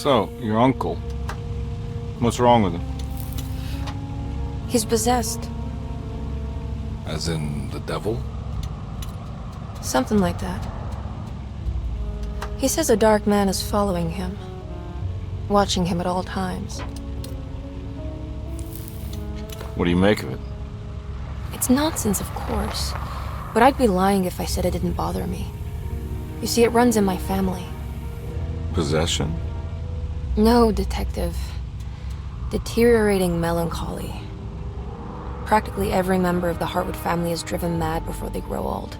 So, your uncle. What's wrong with him? He's possessed. As in the devil? Something like that. He says a dark man is following him, watching him at all times. What do you make of it? It's nonsense, of course, but I'd be lying if I said it didn't bother me. You see, it runs in my family. Possession? No, Detective. Deteriorating melancholy. Practically every member of the Hartwood family is driven mad before they grow old.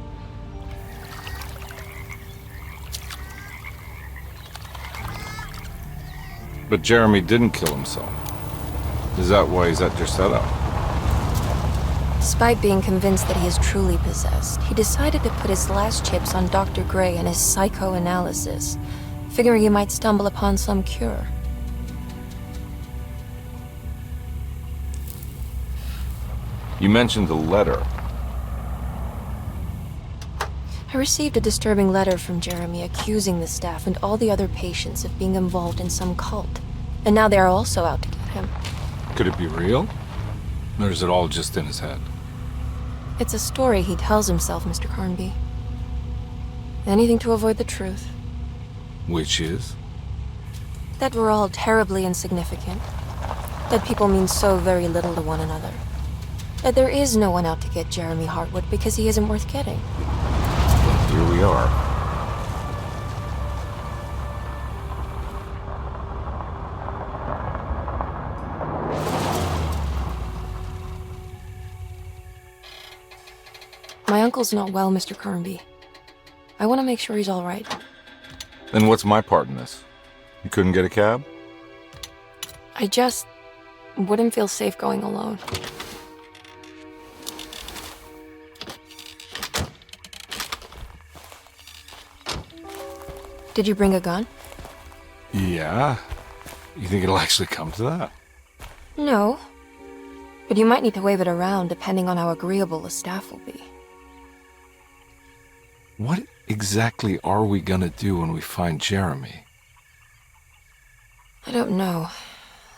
But Jeremy didn't kill himself. Is that why he's at your setup? Despite being convinced that he is truly possessed, he decided to put his last chips on Dr. Gray and his psychoanalysis, figuring he might stumble upon some cure. You mentioned the letter. I received a disturbing letter from Jeremy accusing the staff and all the other patients of being involved in some cult. And now they are also out to get him. Could it be real? Or is it all just in his head? It's a story he tells himself, Mr. Carnby. Anything to avoid the truth. Which is? That we're all terribly insignificant. That people mean so very little to one another. That there is no one out to get Jeremy Hartwood because he isn't worth getting. Well, here we are. My uncle's not well, Mr. Carnby. I want to make sure he's all right. Then what's my part in this? You couldn't get a cab? I just wouldn't feel safe going alone. Did you bring a gun? Yeah. You think it'll actually come to that? No. But you might need to wave it around depending on how agreeable the staff will be. What exactly are we gonna do when we find Jeremy? I don't know.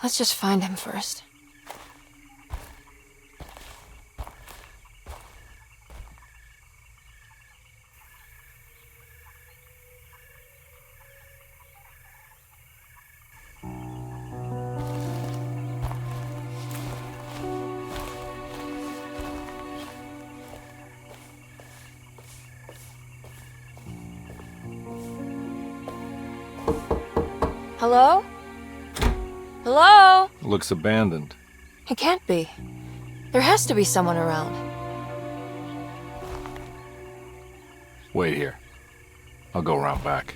Let's just find him first. Hello? Hello? Looks abandoned. It can't be. There has to be someone around. Wait here. I'll go around back.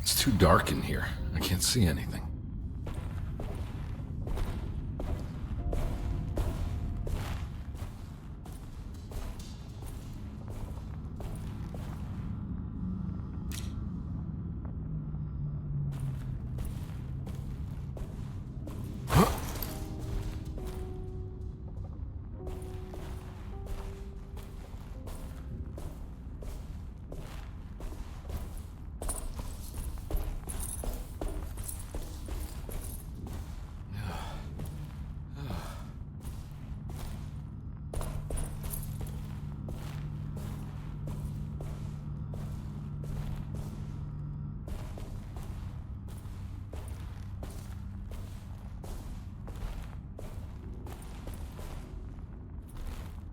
It's too dark in here. I can't see anything.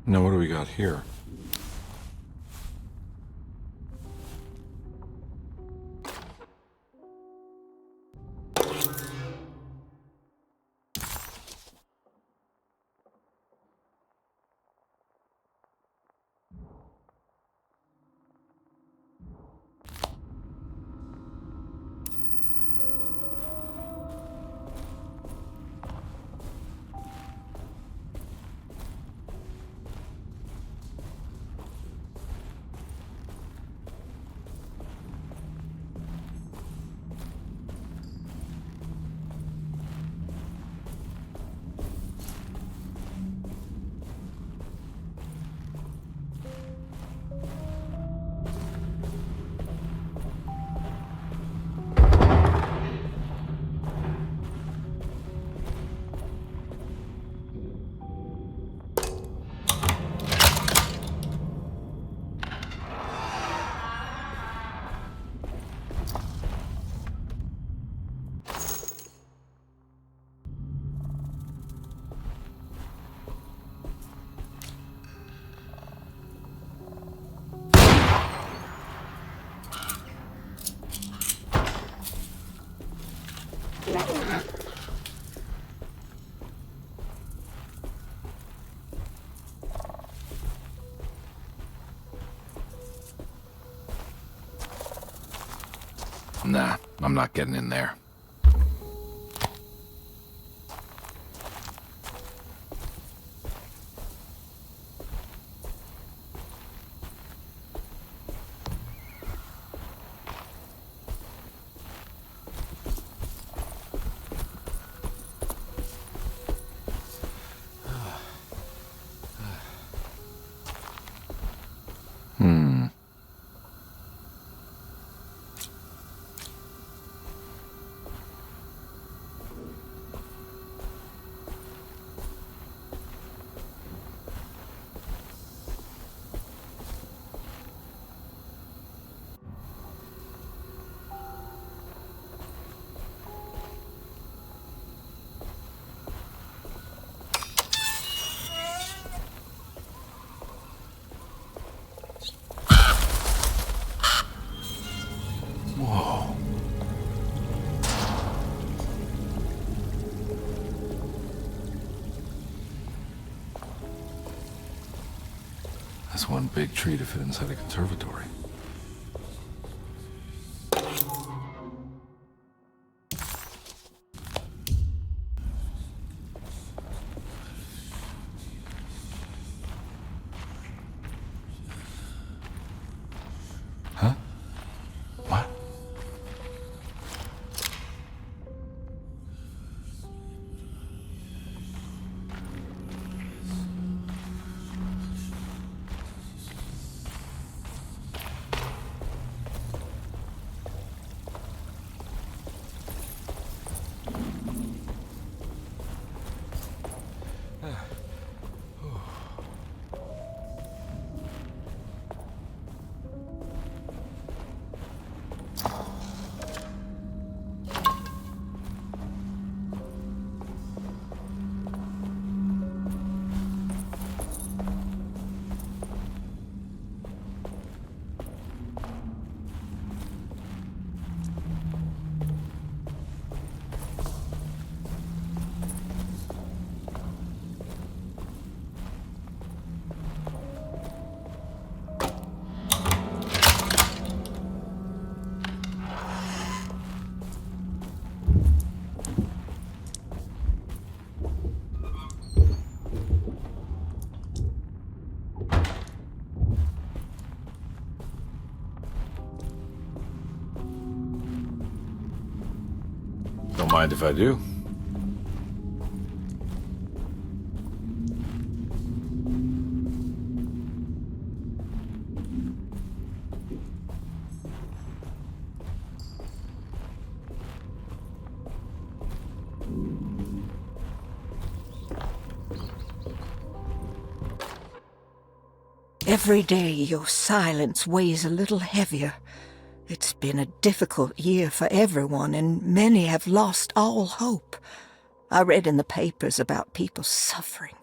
Now what do we got here? Nah, I'm not getting in there. Whoa. That's one big tree to fit inside a conservatory. Huh? What? Don't mind if I do. Every day your silence weighs a little heavier. It's been a difficult year for everyone, and many have lost all hope. I read in the papers about people suffering.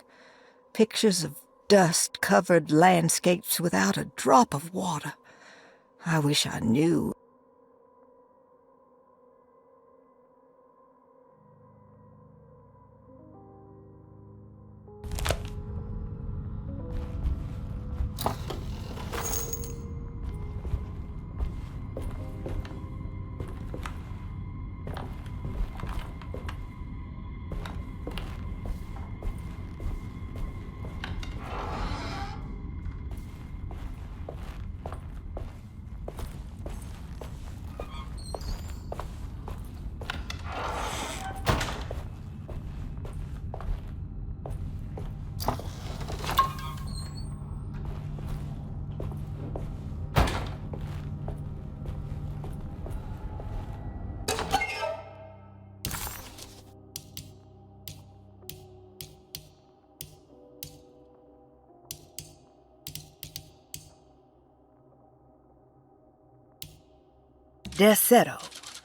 Pictures of dust-covered landscapes without a drop of water. I wish I knew. Deseto,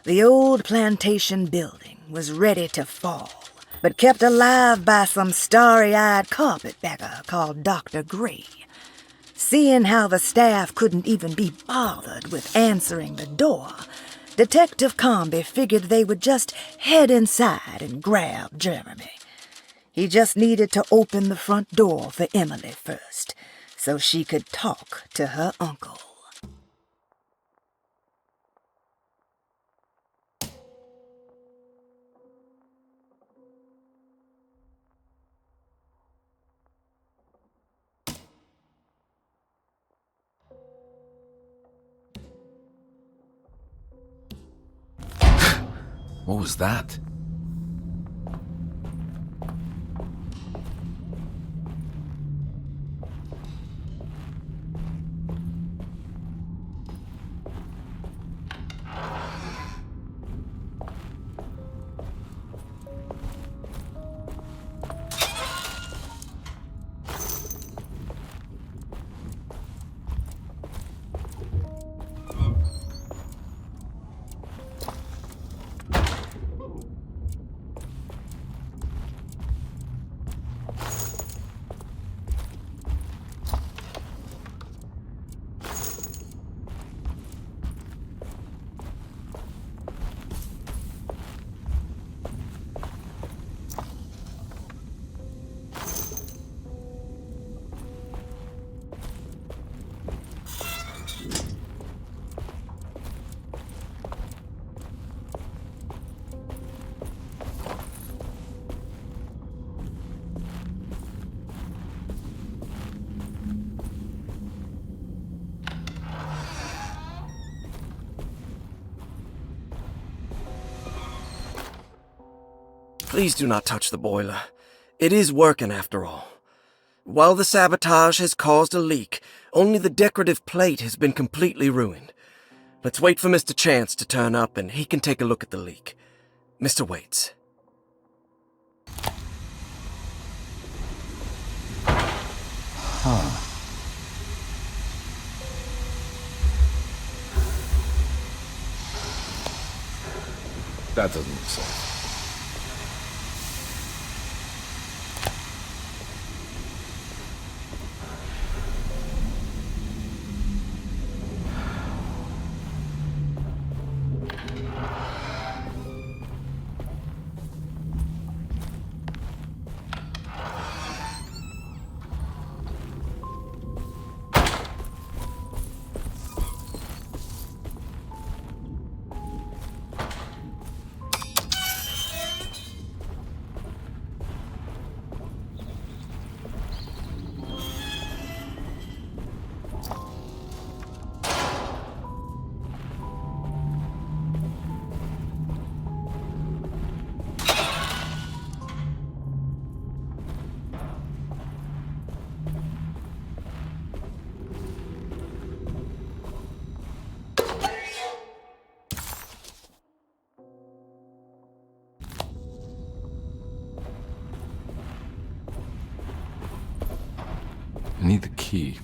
the old plantation building, was ready to fall, but kept alive by some starry-eyed carpetbagger called Dr. Gray. Seeing how the staff couldn't even be bothered with answering the door, Detective Comby figured they would just head inside and grab Jeremy. He just needed to open the front door for Emily first, so she could talk to her uncle. What was that? Please do not touch the boiler. It is working after all. While the sabotage has caused a leak, only the decorative plate has been completely ruined. Let's wait for Mr. Chance to turn up and he can take a look at the leak. Mr. Waits. That doesn't look safe. I need the key.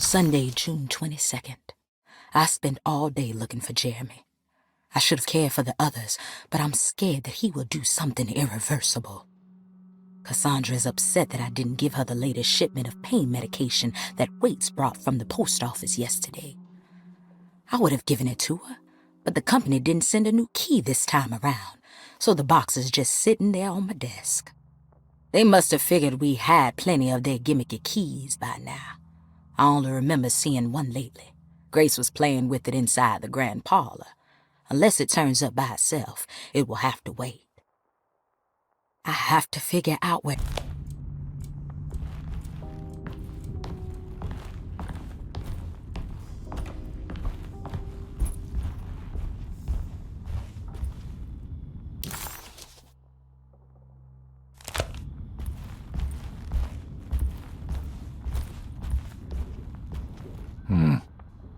Sunday, June 22nd. I spent all day looking for Jeremy. I should have cared for the others, but I'm scared that he will do something irreversible. Cassandra is upset that I didn't give her the latest shipment of pain medication that Waits brought from the post office yesterday. I would have given it to her, but the company didn't send a new key this time around, so the box is just sitting there on my desk. They must have figured we had plenty of their gimmicky keys by now. I only remember seeing one lately. Grace was playing with it inside the grand parlor. Unless it turns up by itself, it will have to wait. I have to figure out where...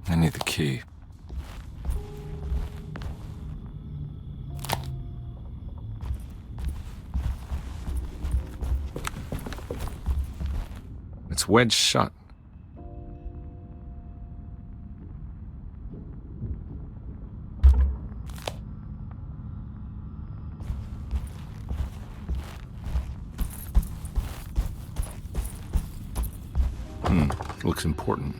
I need the key. It's wedged shut. Looks important.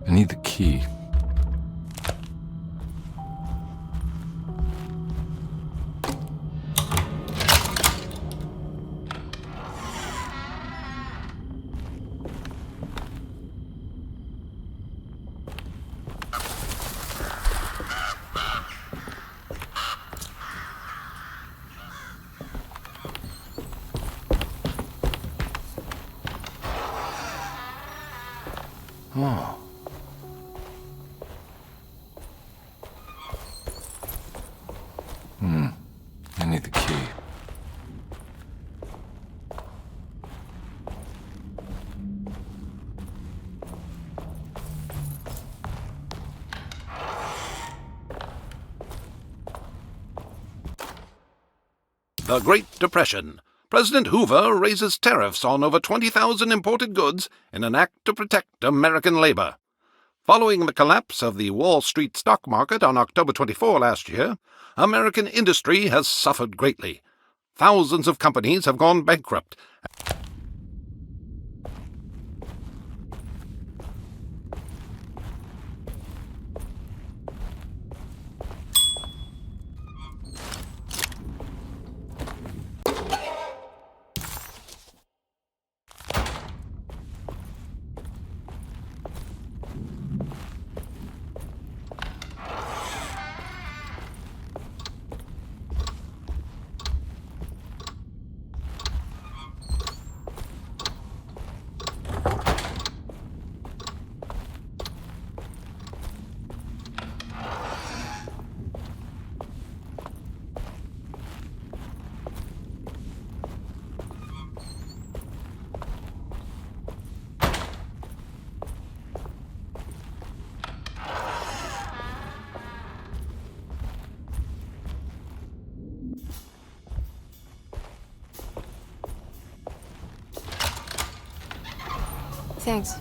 I need the key. Oh. I need the key. The Great Depression. President Hoover raises tariffs on over 20,000 imported goods in an act to protect American labor. Following the collapse of the Wall Street stock market on October 24 last year, American industry has suffered greatly. Thousands of companies have gone bankrupt. thanks.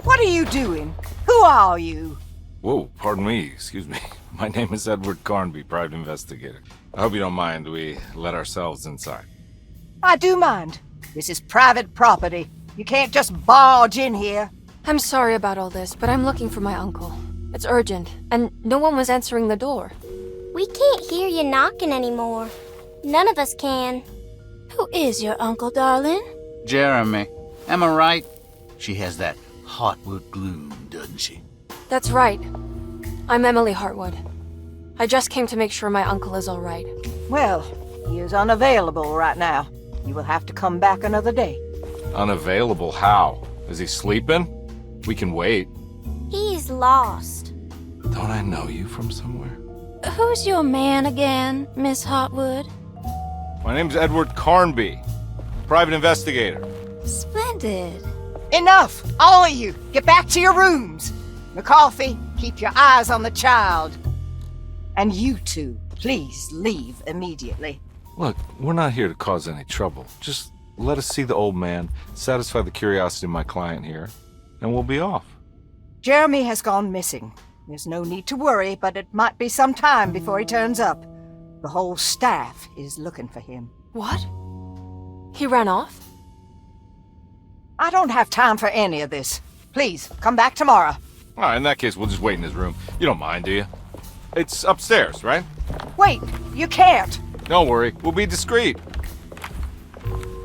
What are you doing? Who are you? Whoa, pardon me, excuse me. My name is Edward Carnby, private investigator. I hope you don't mind we let ourselves inside. I do mind. This is private property. You can't just barge in here. I'm sorry about all this, but I'm looking for my uncle. It's urgent, and no one was answering the door. We can't hear you knocking anymore. None of us can. Who is your uncle, darling? Jeremy. Am I right? She has that Hartwood gloom, doesn't she? That's right. I'm Emily Hartwood. I just came to make sure my uncle is all right. Well, he is unavailable right now. You will have to come back another day. Unavailable how? Is he sleeping? We can wait. He's lost. Don't I know you from somewhere? Who's your man again, Miss Hartwood? My name's Edward Carnby, private investigator. Splendid. Enough! All of you! Get back to your rooms! McCarthy, keep your eyes on the child. And you two, please leave immediately. Look, we're not here to cause any trouble. Just let us see the old man, satisfy the curiosity of my client here, and we'll be off. Jeremy has gone missing. There's no need to worry, but it might be some time before he turns up. The whole staff is looking for him. What? He ran off? I don't have time for any of this. Please, come back tomorrow. All right, in that case, we'll just wait in his room. You don't mind, do you? It's upstairs, right? Wait, you can't. Don't worry, we'll be discreet.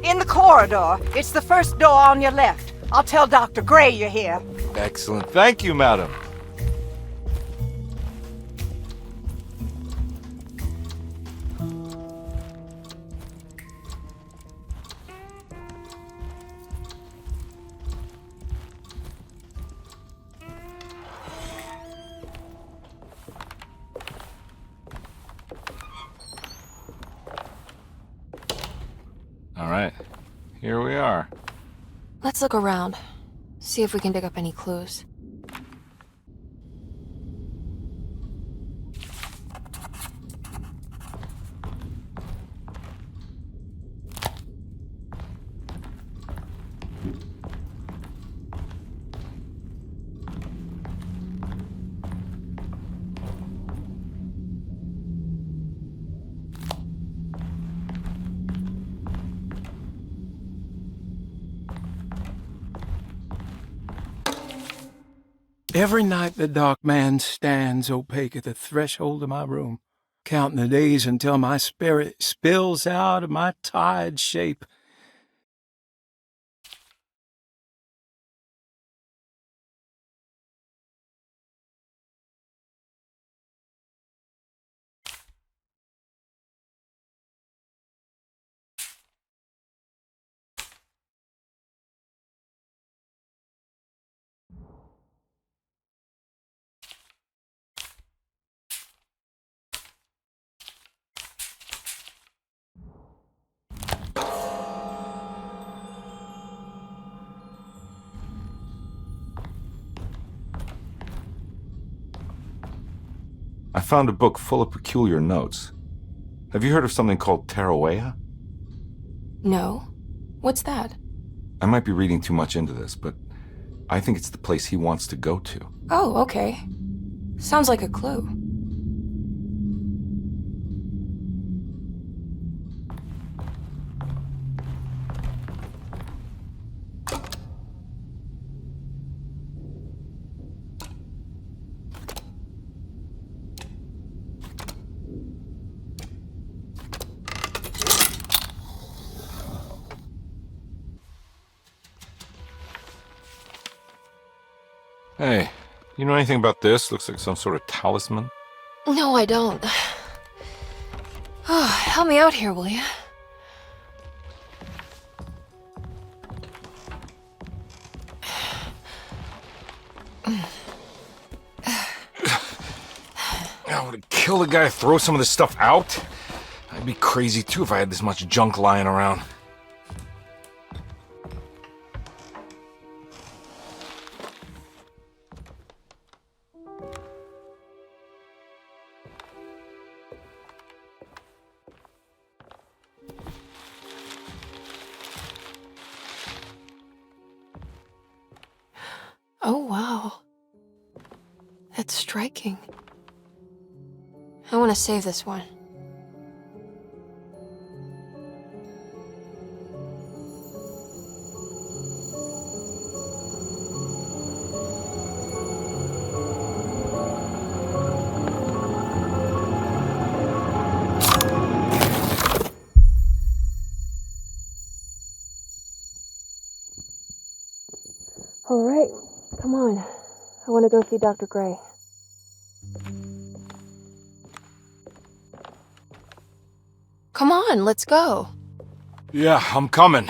In the corridor. It's the first door on your left. I'll tell Dr. Gray you're here. Excellent. Thank you, madam. All right, here we are. Let's look around. See if we can dig up any clues. Every night the dark man stands opaque at the threshold of my room, counting the days until my spirit spills out of my tired shape. I found a book full of peculiar notes. Have you heard of something called Tarawea? No. What's that? I might be reading too much into this, but I think it's the place he wants to go to. Oh, okay. Sounds like a clue. Hey, you know anything about this? Looks like some sort of talisman. No, I don't. Oh, help me out here, will you? I would kill the guy to throw some of this stuff out. I'd be crazy too if I had this much junk lying around. Oh, wow. That's striking. I want to save this one. All right, come on. I want to go see Dr. Gray. Come on, let's go. Yeah, I'm coming.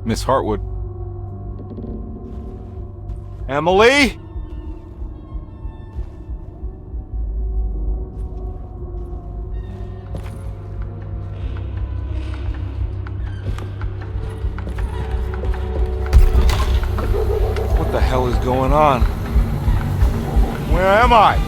Miss Hartwood. Emily? What the hell is going on? Where am I?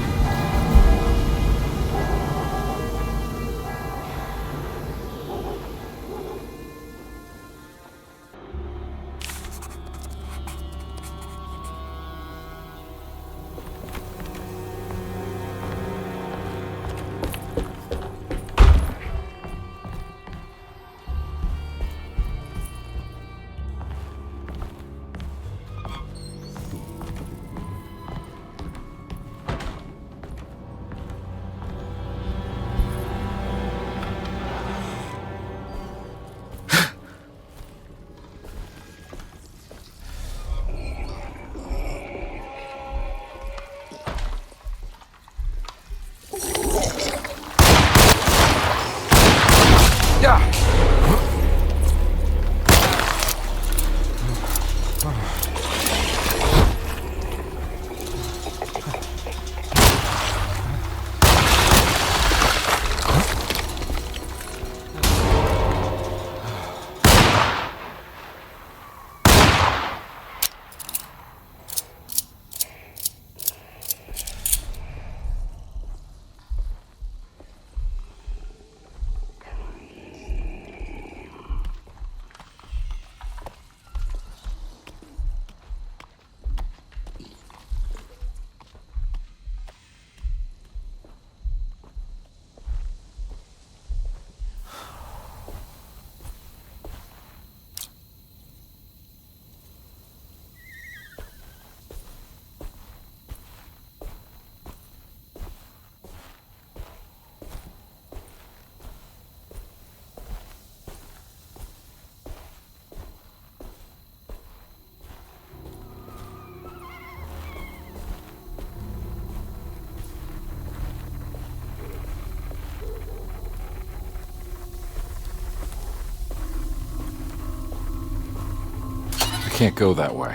I can't go that way.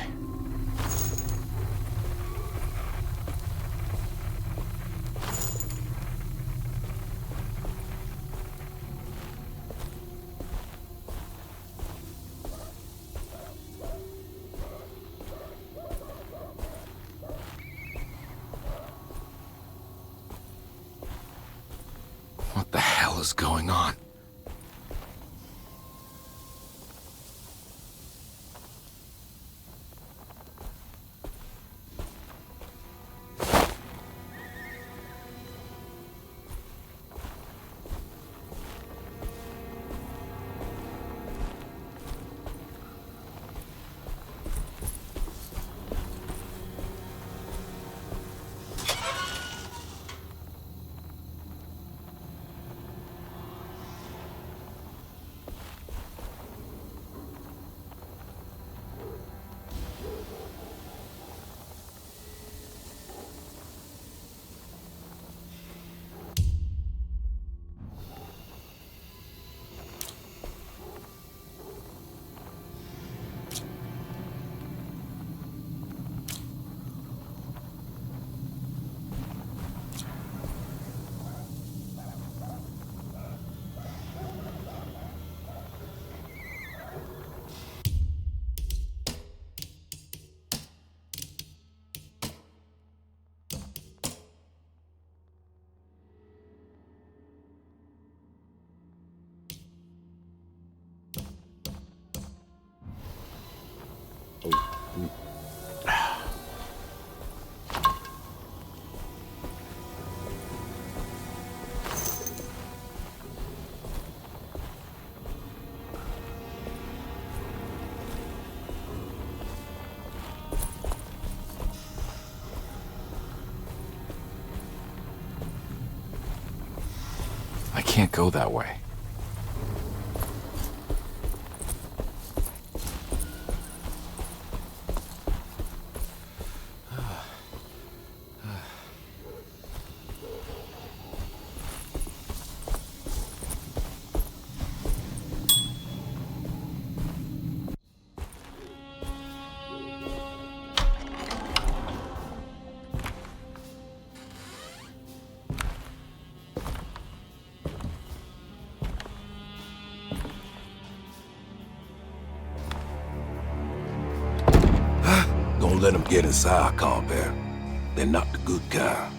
What the hell is going on? I can't go that way. Don't let them get inside, compare. They're not the good kind.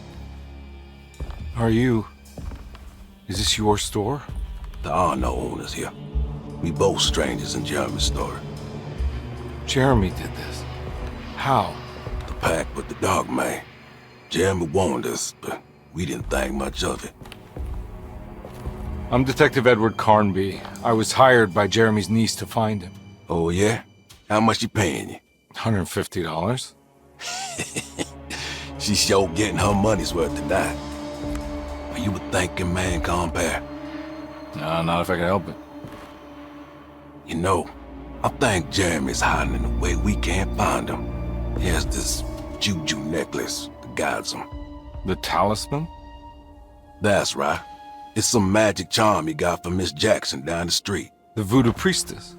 Is this your store? There are no owners here. We both strangers in Jeremy's story. Jeremy did this. How? The pact with the dog man. Jeremy warned us, but we didn't think much of it. I'm Detective Edward Carnby. I was hired by Jeremy's niece to find him. Oh, yeah? How much she paying you? $150. She's sure getting her money's worth tonight. Are you a thinking man, compare? No, not if I can help it. You know, I think Jeremy's hiding in a way we can't find him. He has this juju necklace that guides him. The talisman? That's right. It's some magic charm he got from Miss Jackson down the street. The voodoo priestess?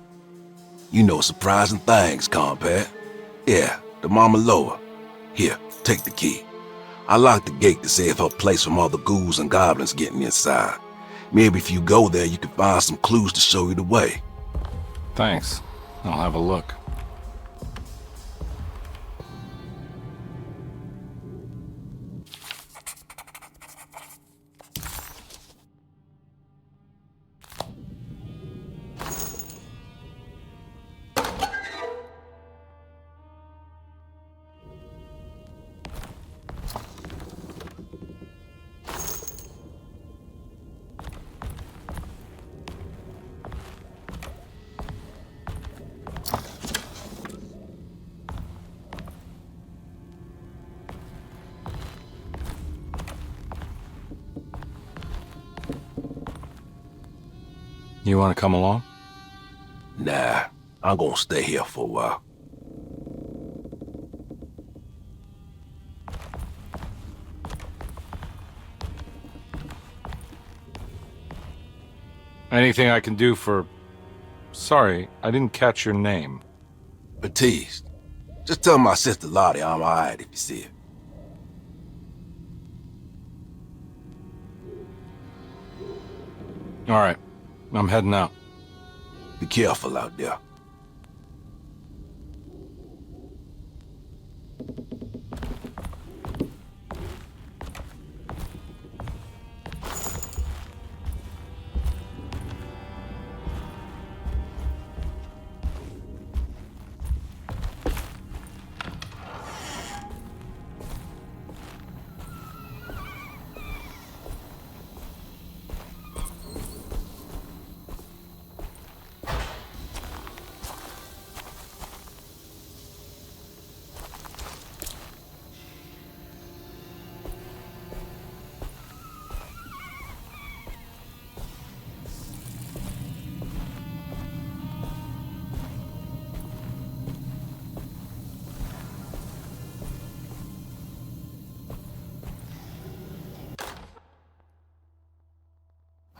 You know surprising things, compare. Yeah, the Mama Loa. Here, take the key. I locked the gate to save her place from all the ghouls and goblins getting inside. Maybe if you go there, you can find some clues to show you the way. Thanks. I'll have a look. You want to come along? Nah, I'm gonna stay here for a while. Anything I can do for... Sorry, I didn't catch your name. Baptiste. Just tell my sister Lottie I'm alright if you see her. All right, I'm heading out. Be careful out there.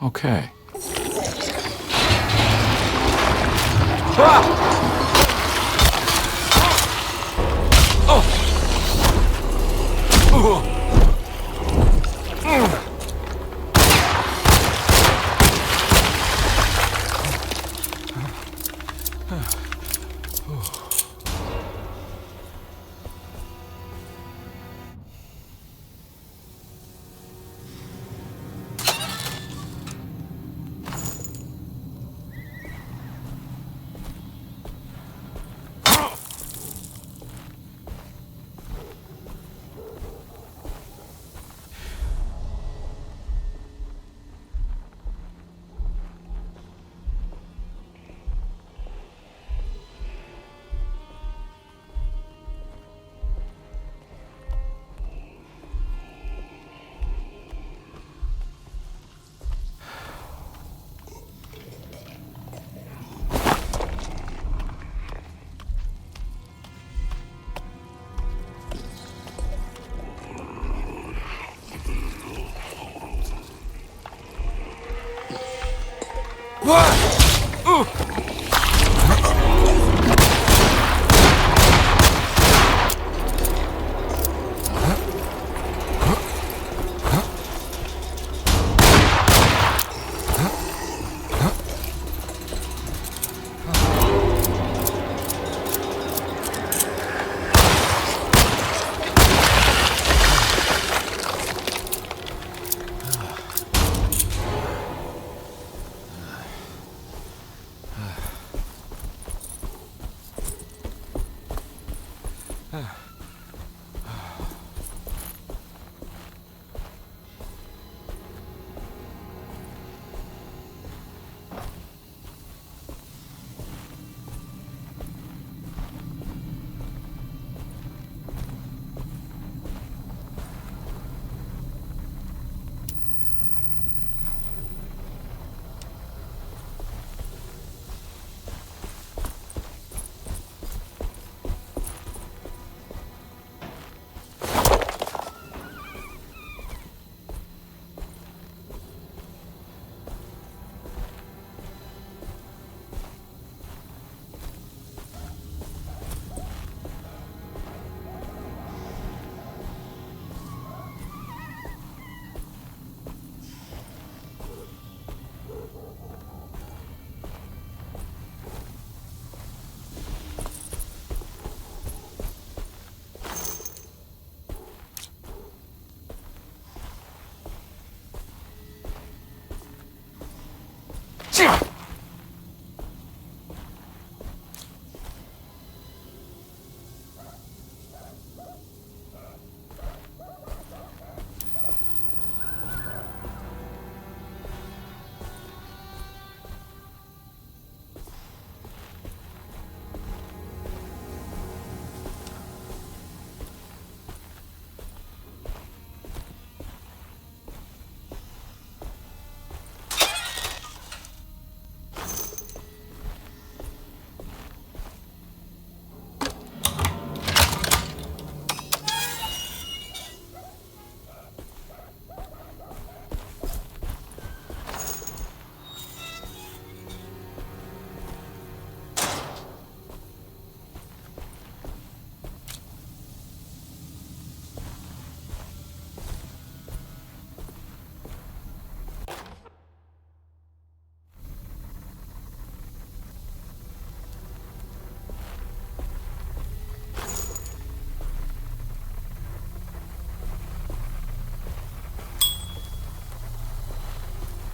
Okay.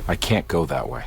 I can't go that way.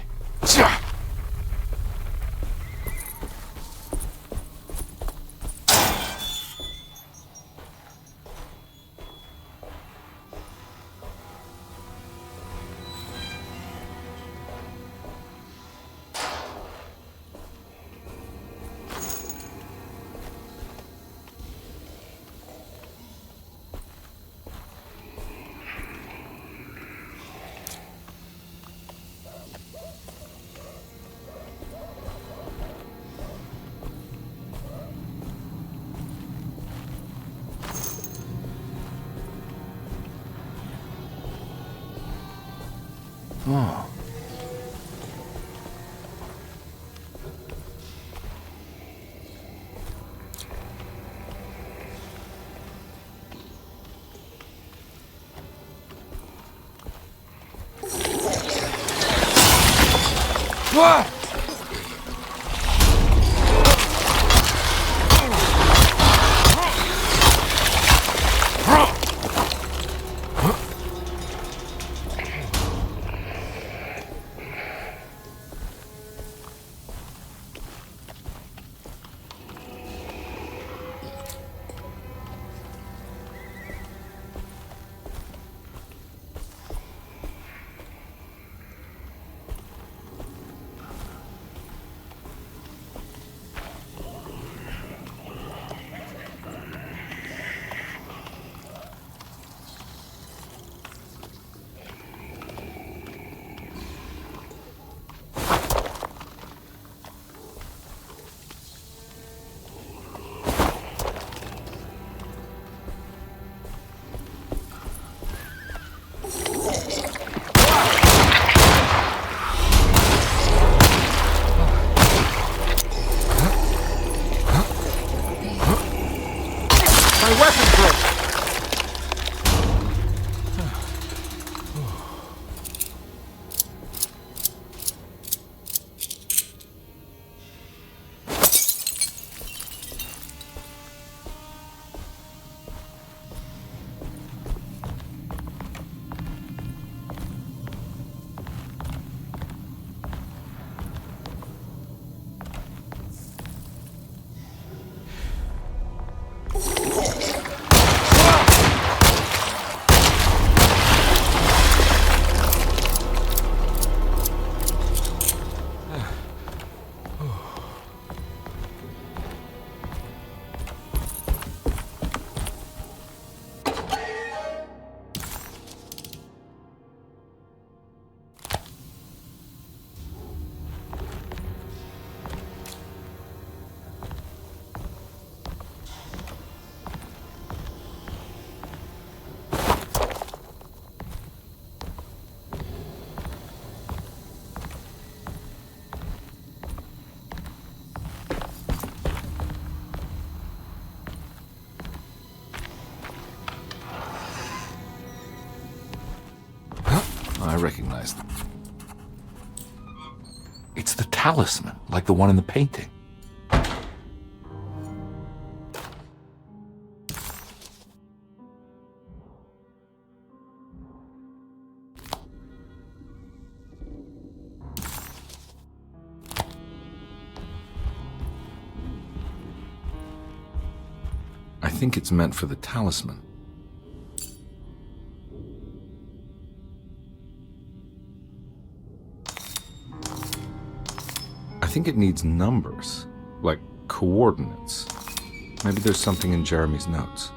Oh. What? My weapon broke. I recognize them. It's the talisman, like the one in the painting. I think it's meant for the talisman. I think it needs numbers, like coordinates. Maybe there's something in Jeremy's notes.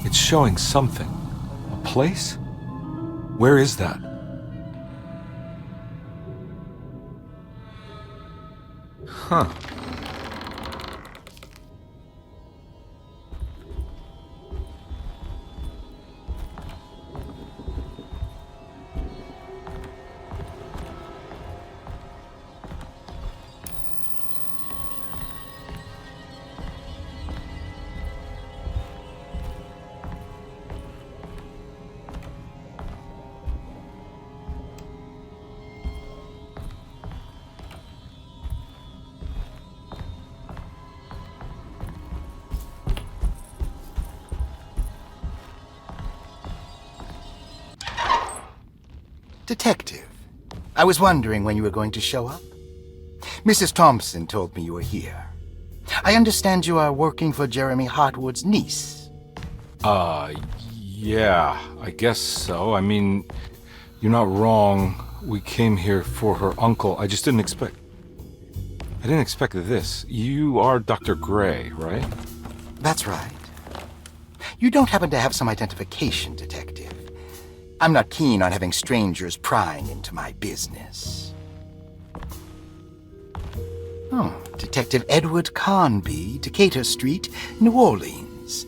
It's showing something. A place? Where is that? Huh. Detective, I was wondering when you were going to show up. Mrs. Thompson told me you were here. I understand you are working for Jeremy Hartwood's niece. Yeah, I guess so. I mean, you're not wrong. We came here for her uncle. I didn't expect this. You are Dr. Gray, right? That's right. You don't happen to have some identification, Detective. I'm not keen on having strangers prying into my business. Oh, Detective Edward Carnby, Decatur Street, New Orleans.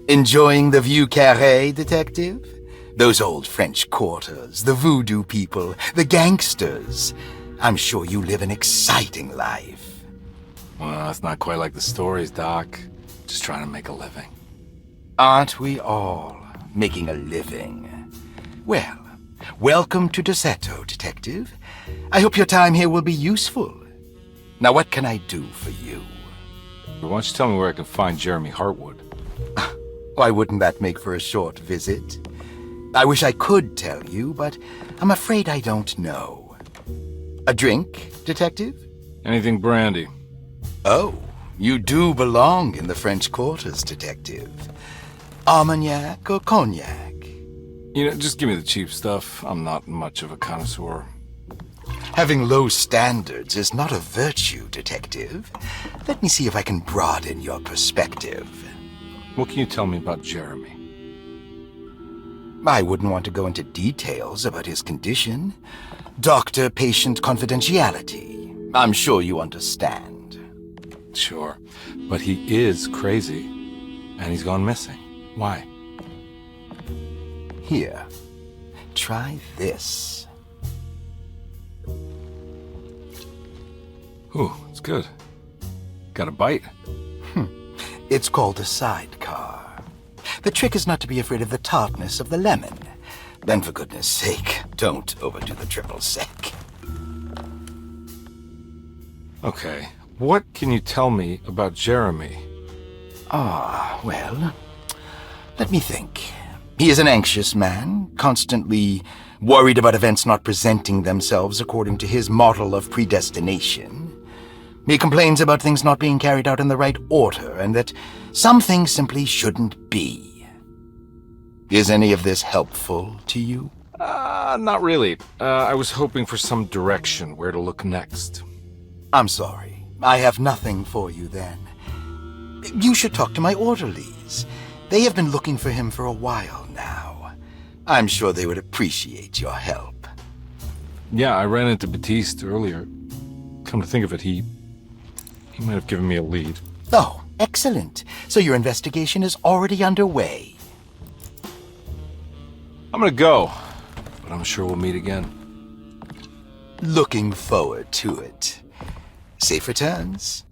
Enjoying the Vieux Carré, Detective? Those old French quarters, the voodoo people, the gangsters. I'm sure you live an exciting life. Well, it's not quite like the stories, Doc. Just trying to make a living. Aren't we all making a living? Well, Welcome to Deseto, Detective. I hope your time here will be useful. Now, what can I do for you? Why don't you tell me where I can find Jeremy Hartwood? Why wouldn't that make for a short visit? I wish I could tell you, but I'm afraid I don't know. A drink, Detective? Anything brandy. Oh, you do belong in the French Quarters, Detective. Armagnac or cognac? You know, just give me the cheap stuff. I'm not much of a connoisseur. Having low standards is not a virtue, Detective. Let me see if I can broaden your perspective. What can you tell me about Jeremy? I wouldn't want to go into details about his condition. Doctor-patient confidentiality. I'm sure you understand. Sure, but he is crazy, and he's gone missing. Why? Here, try this. Ooh, it's good. Got a bite? It's called a sidecar. The trick is not to be afraid of the tartness of the lemon. Then, for goodness sake, don't overdo the triple sec. Okay, what can you tell me about Jeremy? Well, let me think. He is an anxious man, constantly worried about events not presenting themselves according to his model of predestination. He complains about things not being carried out in the right order, and that some things simply shouldn't be. Is any of this helpful to you? Not really. I was hoping for some direction where to look next. I'm sorry. I have nothing for you then. You should talk to my orderlies. They have been looking for him for a while now. I'm sure they would appreciate your help. Yeah, I ran into Batiste earlier. Come to think of it, he might have given me a lead. Oh, excellent. So your investigation is already underway. I'm gonna go, but I'm sure we'll meet again. Looking forward to it. Safe returns.